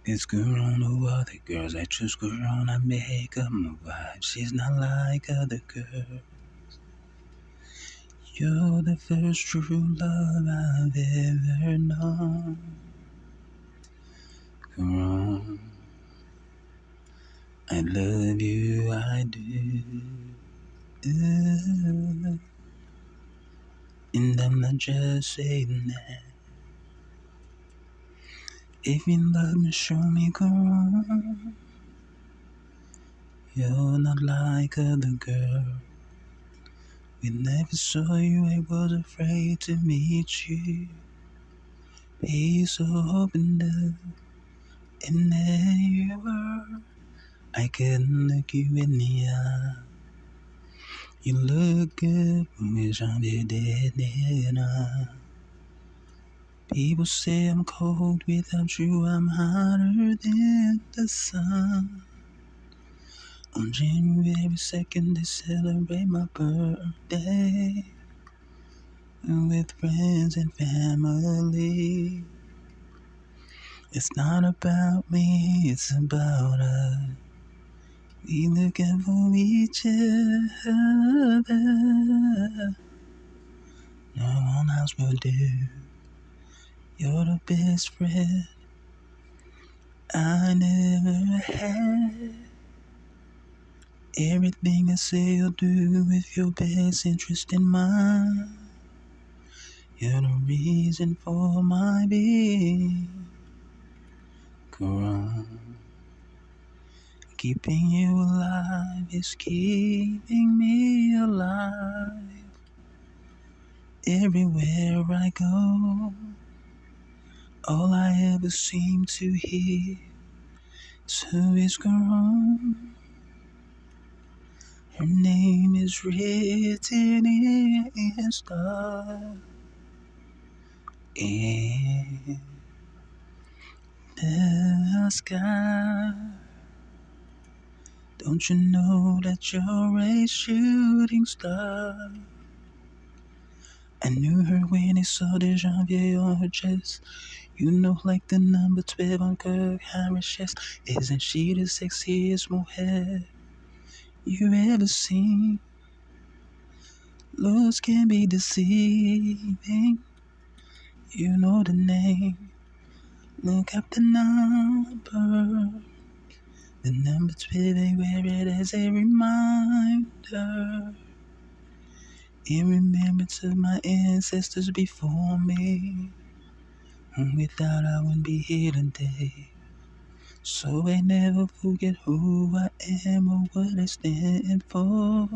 This girl on the other girls, I choose girl on, I make her move vibe. She's not like other girls. You're the first true love I've ever known. Girl, I love you, I do. And I'm not just saying that. If you love me, show me, girl. You're not like other girls. We never saw you, I was afraid to meet you. Be so open up, and there you were. I couldn't look you in the eye. You look good, wish I did it. People say I'm cold without you, I'm hotter than the sun. On January 2nd, they celebrate my birthday with friends and family. It's not about me, it's about us. We look out for each other. No one else will do. You're the best friend I never had. Everything I say you'll do with your best interest in mind. You're the reason for my being. Girl, keeping you alive is keeping me alive. Everywhere I go, all I ever seem to hear is who is grown. Her name is written in stars in the sky. Don't you know that you're a shooting star? I knew her when I saw the Janvier on her chest. You know, like the number 12 on Kirk Harris' chest. Isn't she the sexiest mohair you ever seen? Looks can be deceiving. You know the name. Look up the number. The number 12, I wear it as a reminder. In remembrance of my ancestors before me. Without I wouldn't be here today. So I never forget who I am or what I stand for.